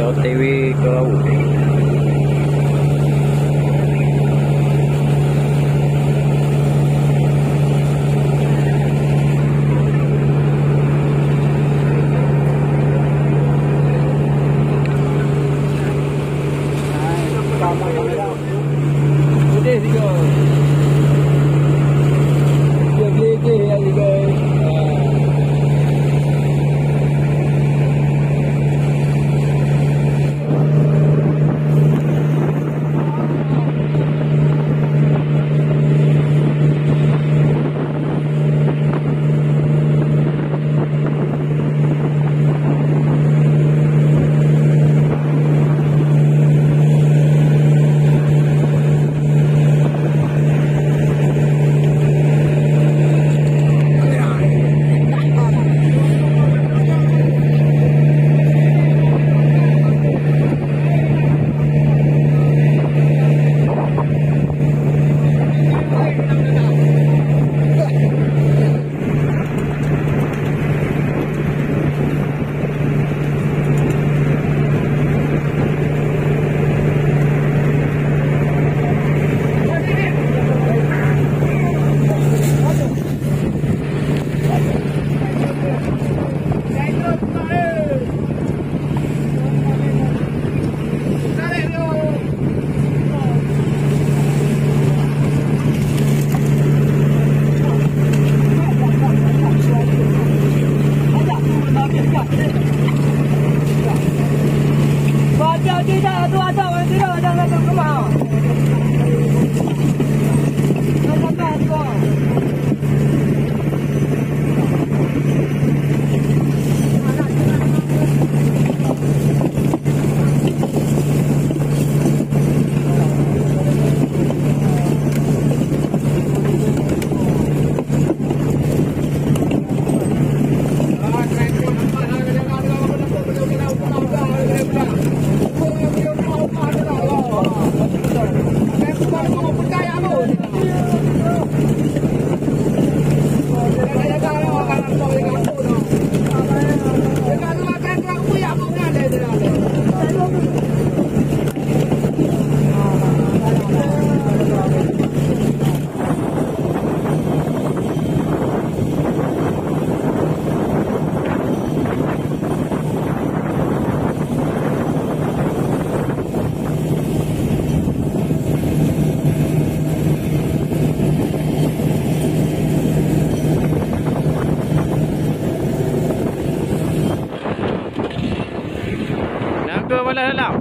OTW ke UD. Boleh lah.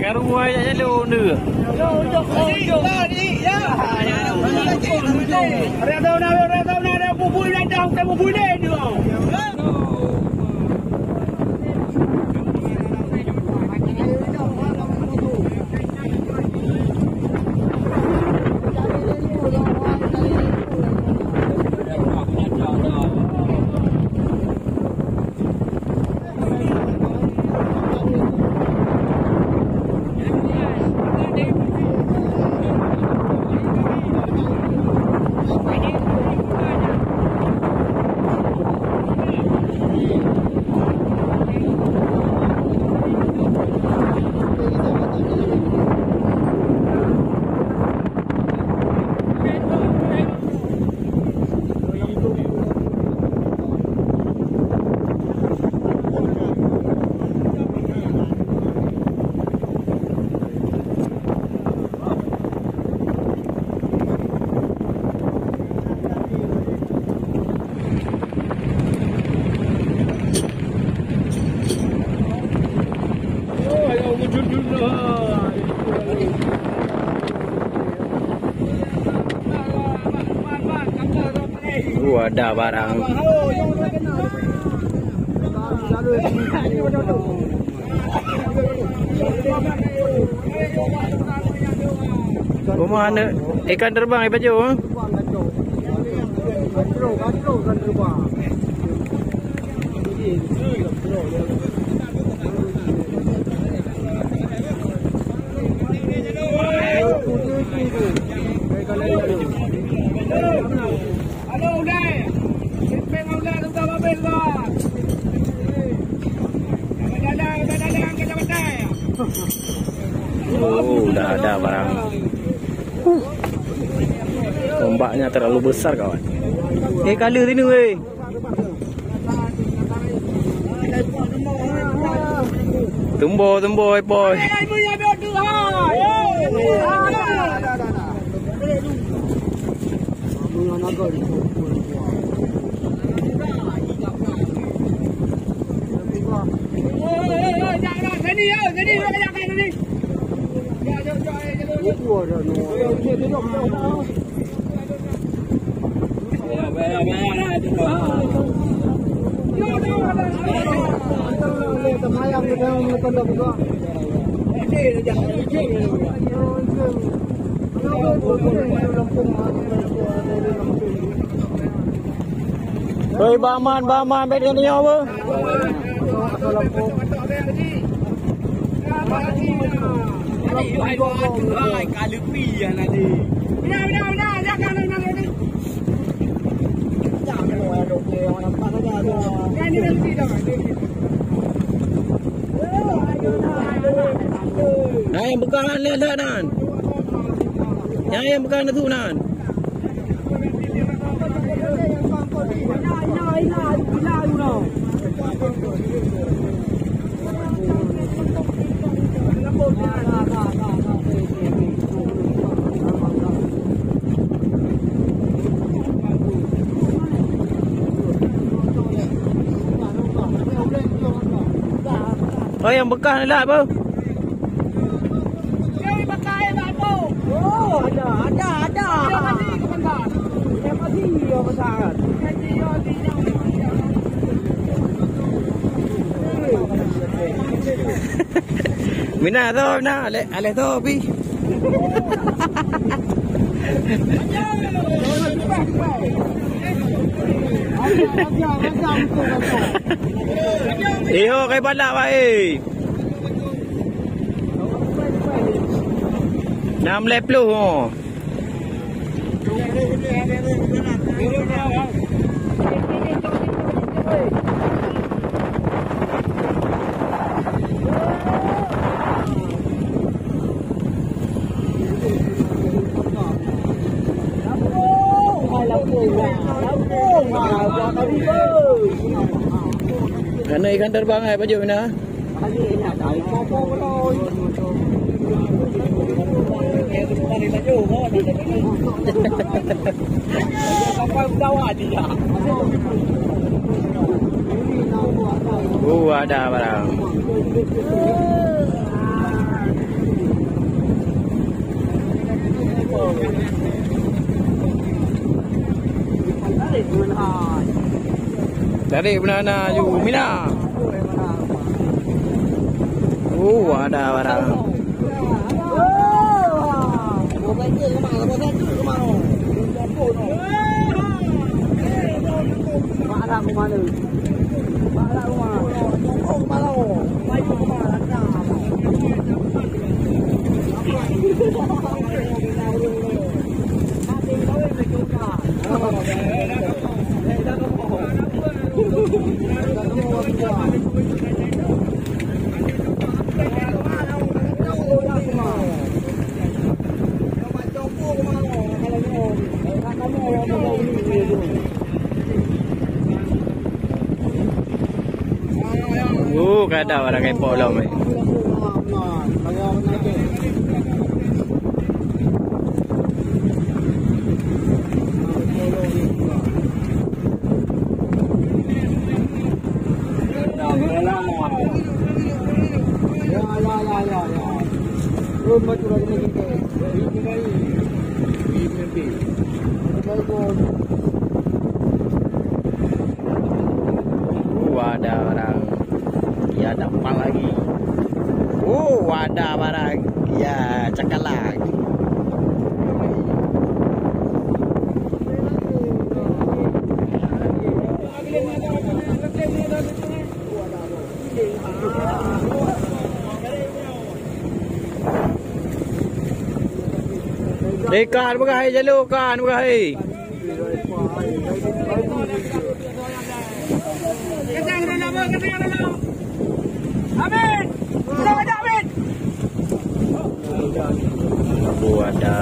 Garu aja lu nửa. Bubui lên đâu, cái bubui lên được. ada barang. Rumah mana ikan terbang ikan baju? Oh, udah ada barang. Ombaknya terlalu besar kawan. Kala sini weh. Tumbo boy. Hei, baman, beda ni apa? Yang bekan lihat nan. Yang bekan tu nan. Oh, yang bekas ni lah apa? Yang bekas apa? Oh, ada. Yang mati yang besar. Mina tu, aleh tu pi. Iyo kay balak baik. 6.10 oh. Mana ikan terbang ai baju mana? Ada barang. Tadi mana ju Mina? Ada barang. Kada orang kayak polom ni. ada barang. Ya dapat lagi. Ada barang. Ya cakal lagi. Ikan bergai jalur kan bergai. Ada.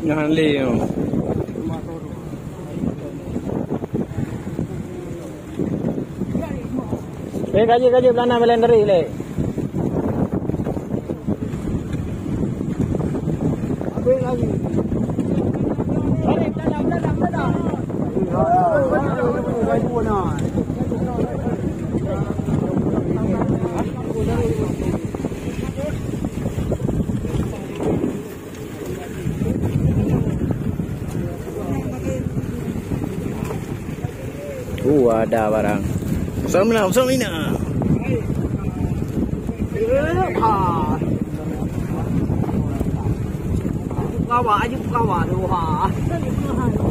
Jangan liu. Kaji pelana melendari le. lagi. Ada barang. Samina.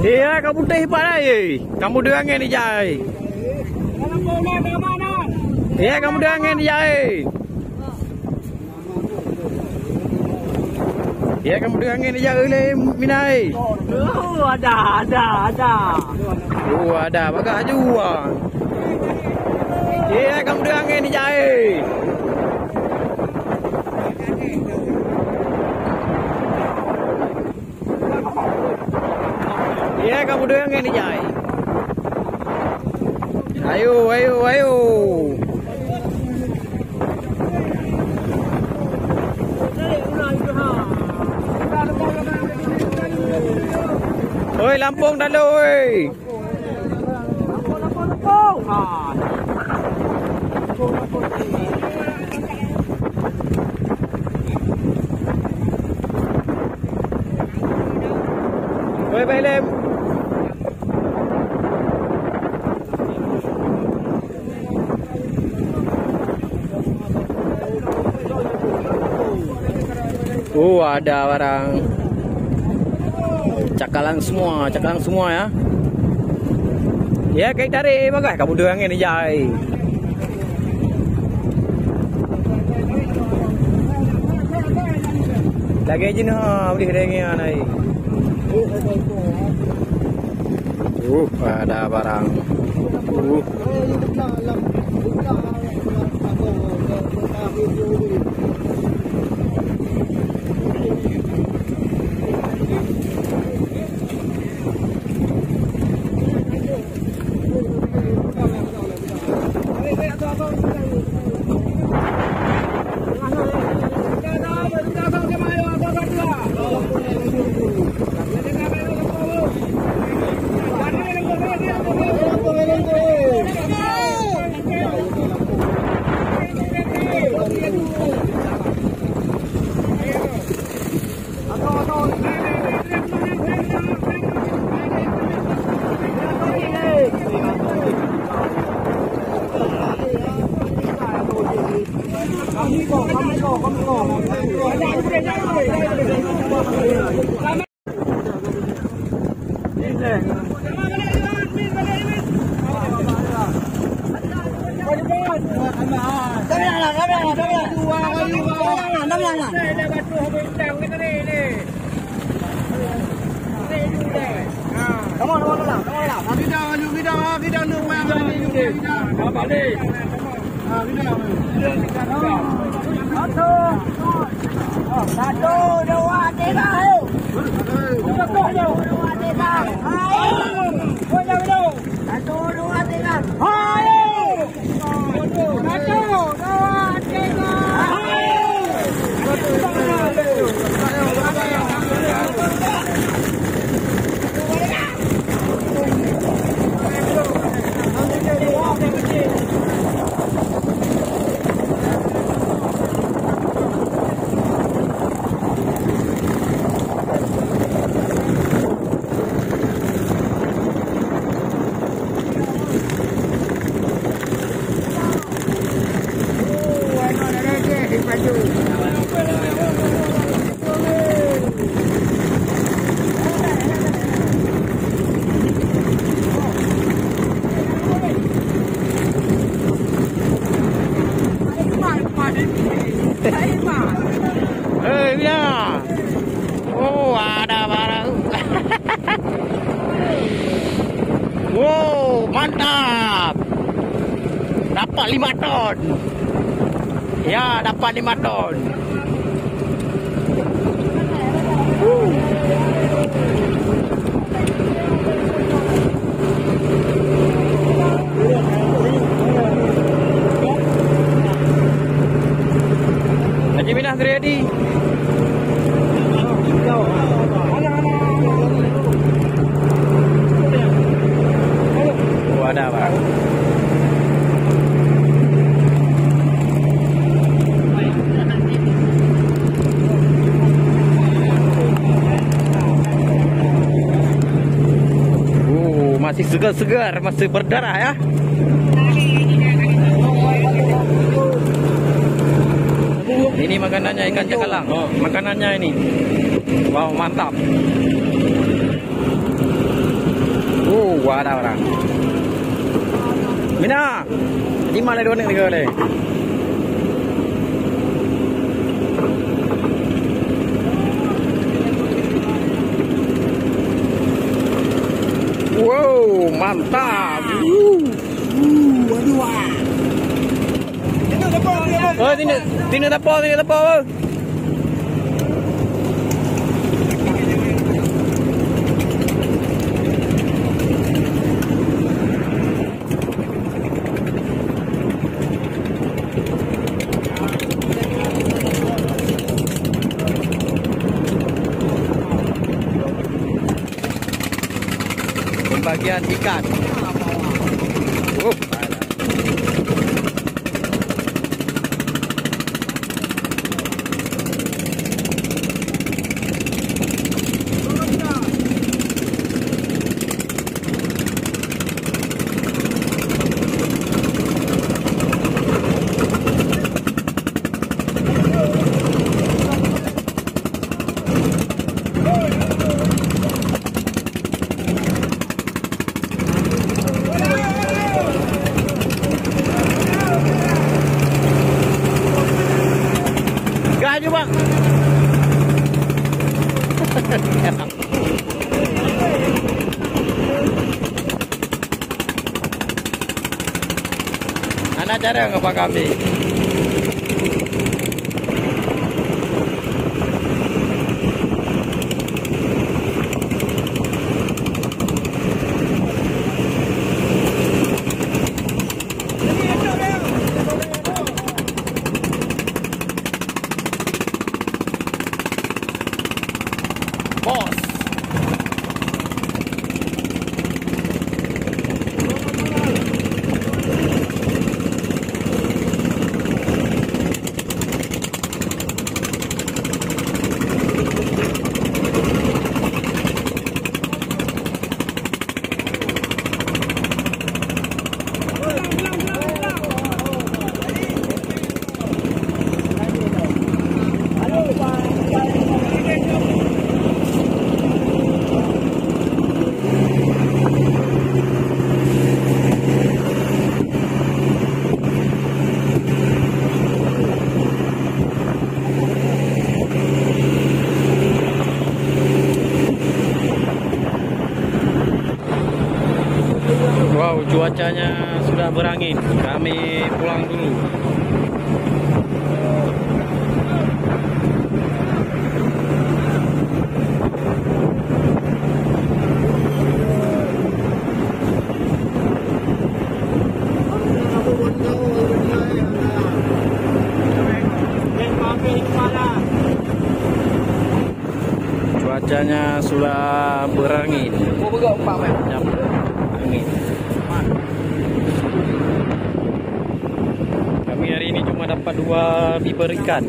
Iya, kamu teh pai. Kamu dengen di jai. Iya, kamu dengen di jai. Iya, kamu dengen di jai le minai. Ada. Baga jua. Iya, kamu dengen di jai. Iya, kamu dengen di jai. Ayo. Oi, Lampung dah lo oi. Oi, Bailem. Ada barang. Cakalang semua ya. Ya, kayak tarik bagai kamu dengen ni jai. Lagi je nah beli dengen ai. Ada barang. Kami boleh. Satu, dua, tiga, ayo. Satu, dua, tiga. Ayo. Satu, dua, tiga. Ayo. Satu, dua, tiga. Hei, Mina. Oh, ada barang. Wow, mantap. Dapat 5 ton. Ya, dapat 5 ton. Haji Minah ready. Oh, ada bang. Masih segar-segar, masih berdarah ya. Ini makanannya ikan cakalang. Oh, makanannya ini. Wow, mantap. Ada orang. Mina, di mana dua nih tiga deh? Wow, mantap. Waduh. Oh, tidak apa. Pembagian ikan. Gaju bang. Anak cara ngapa kami? Bos. cuacanya sudah berangin. Kami pulang dulu. Cuacanya sudah berangin. Angin. Kami hari ini cuma dapat 2 biber ikan.